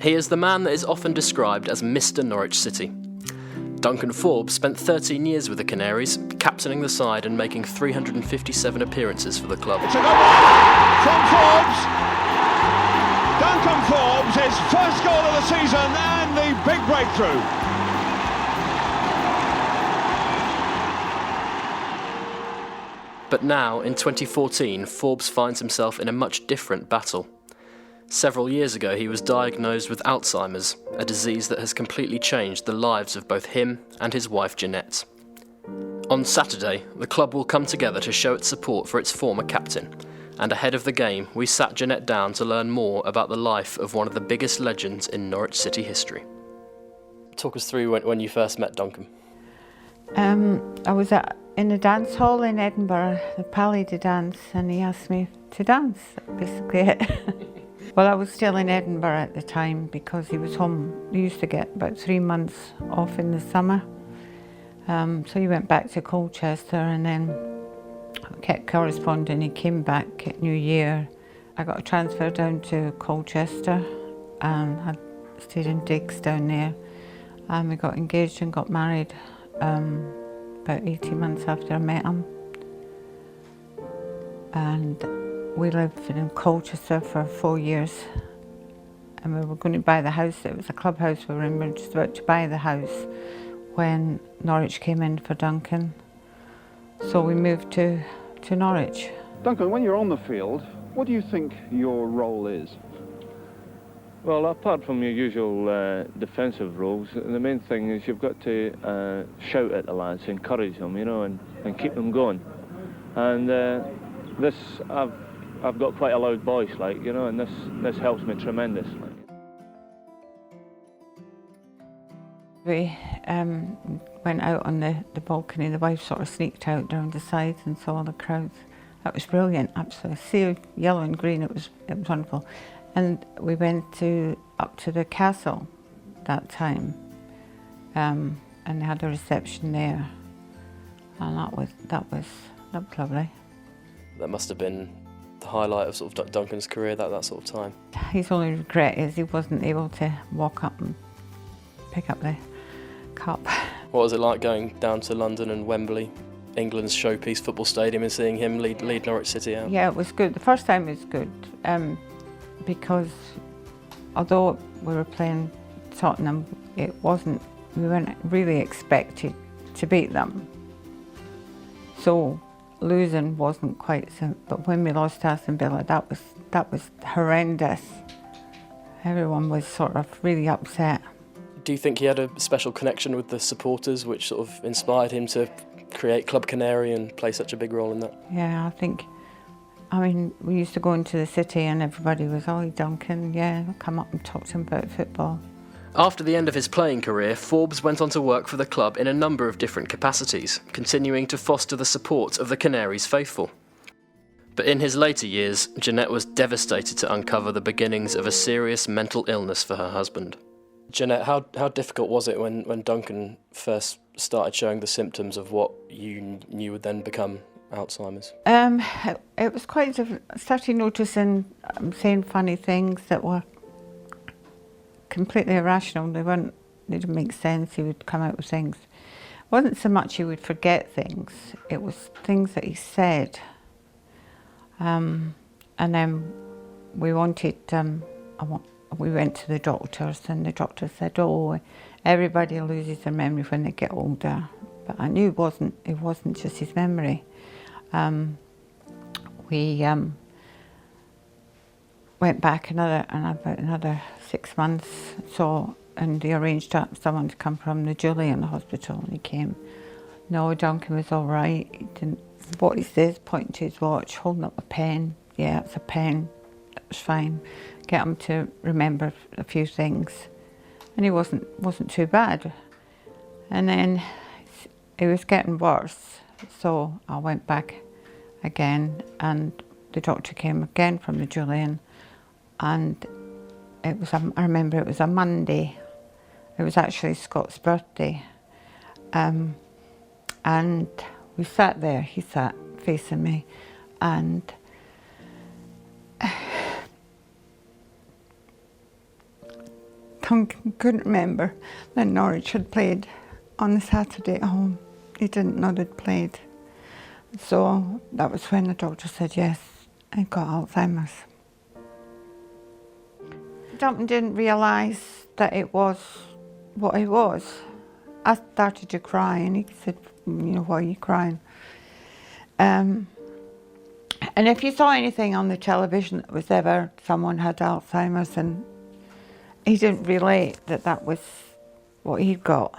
He is the man that is often described as Mr. Norwich City. Duncan Forbes spent 13 years with the Canaries, captaining the side and making 357 appearances for the club. It's a good one from Forbes. Duncan Forbes, his first goal of the season and the big breakthrough. But now, in 2014, Forbes finds himself in a much different battle. Several years ago, he was diagnosed with Alzheimer's, a disease that has completely changed the lives of both him and his wife Janette. On Saturday, the club will come together to show its support for its former captain, and ahead of the game, we sat Janette down to learn more about the life of one of the biggest legends in Norwich City history. Talk us through when you first met Duncan. I was in a dance hall in Edinburgh, the Pally to dance, and he asked me to dance, basically it. Well, I was still in Edinburgh at the time because he was home. He used to get about 3 months off in the summer. So he went back to Colchester and then kept corresponding. He came back at New Year. I got a transfer down to Colchester and I stayed in digs down there. And we got engaged and got married about 18 months after I met him. And we lived in Colchester for 4 years, and we were going to buy the house. It was a clubhouse we were in. We were just about to buy the house when Norwich came in for Duncan. So we moved to Norwich. Duncan, when you're on the field, what do you think your role is? Well, apart from your usual defensive roles, the main thing is you've got to shout at the lads, encourage them, you know, and keep them going. And I've got quite a loud voice, like, you know, and this helps me tremendously. We went out on the balcony. The wife sort of sneaked out down the sides and saw the crowds. That was brilliant, absolutely. Sea of yellow and green, it was wonderful. And we went up to the castle that time, and they had a reception there, and that was lovely. That must have been the highlight of sort of Duncan's career, that sort of time. His only regret is he wasn't able to walk up and pick up the cup. What was it like going down to London and Wembley, England's showpiece football stadium, and seeing him lead Norwich City out? Yeah, it was good. The first time was good because although we were playing Tottenham, we weren't really expected to beat them. So losing wasn't quite so, but when we lost to Aston Villa, that was horrendous. Everyone was sort of really upset. Do you think he had a special connection with the supporters which sort of inspired him to create Club Canary and play such a big role in that? Yeah, I mean, we used to go into the city and everybody was, oh, Duncan, yeah, come up and talk to him about football. After the end of his playing career, Forbes went on to work for the club in a number of different capacities, continuing to foster the support of the Canaries faithful. But in his later years, Janette was devastated to uncover the beginnings of a serious mental illness for her husband. Janette, how difficult was it when Duncan first started showing the symptoms of what you knew would then become Alzheimer's? It was quite different. I started noticing saying funny things that were completely irrational. They didn't make sense. He would come out with things. It wasn't so much he would forget things, it was things that he said. And then we wanted, we went to the doctors and the doctor said, oh, everybody loses their memory when they get older. But I knew it wasn't just his memory. We went back about another 6 months, and they arranged someone to come from the Julian Hospital, and he came. No, Duncan was all right. He didn't. What he says, pointing to his watch, holding up a pen. Yeah, it's a pen. That was fine. Get him to remember a few things, and he wasn't too bad. And then it was getting worse, so I went back again, and the doctor came again from the Julian, and I remember it was a Monday. It was actually Scott's birthday, and we sat there. He sat facing me, and Duncan couldn't remember that Norwich had played on the Saturday at home. He didn't know they'd played. So that was when the doctor said yes, I got Alzheimer's. Duncan didn't realise that it was what it was. I started to cry and he said, why are you crying? And if you saw anything on the television that was ever someone had Alzheimer's, and he didn't relate that that was what he'd got.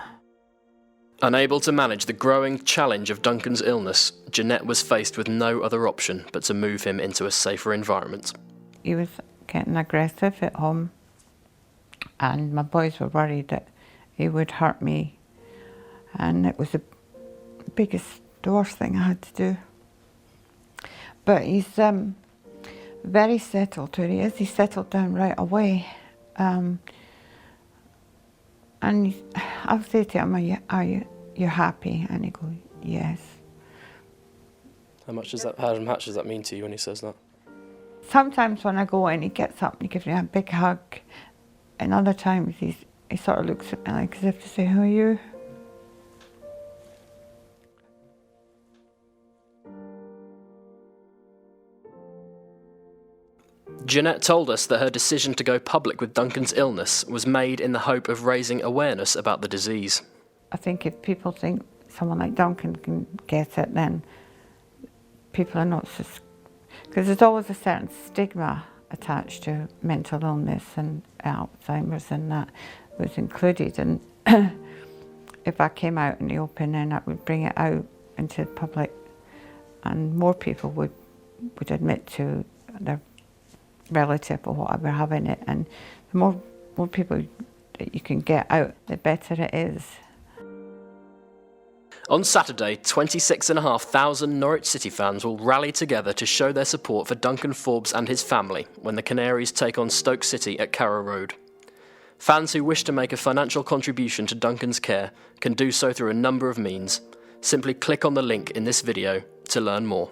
Unable to manage the growing challenge of Duncan's illness, Janette was faced with no other option but to move him into a safer environment. He was getting aggressive at home, and my boys were worried that he would hurt me, and it was the biggest, the worst thing I had to do. But he's very settled where he is. He settled down right away. And I'll say to him, are you happy? And he goes, yes. How much does that mean to you when he says that? Sometimes when I go in, he gets up and he gives me a big hug. And other times he sort of looks at me like as if to say, who are you? Janette told us that her decision to go public with Duncan's illness was made in the hope of raising awareness about the disease. I think if people think someone like Duncan can get it, then people are not so... Because there's always a certain stigma attached to mental illness, and Alzheimer's and that was included. And if I came out in the open, then I would bring it out into the public, and more people would admit to their relative or whatever having it, and the more people that you can get out, the better it is. On Saturday, 26,500 Norwich City fans will rally together to show their support for Duncan Forbes and his family when the Canaries take on Stoke City at Carrow Road. Fans who wish to make a financial contribution to Duncan's care can do so through a number of means. Simply click on the link in this video to learn more.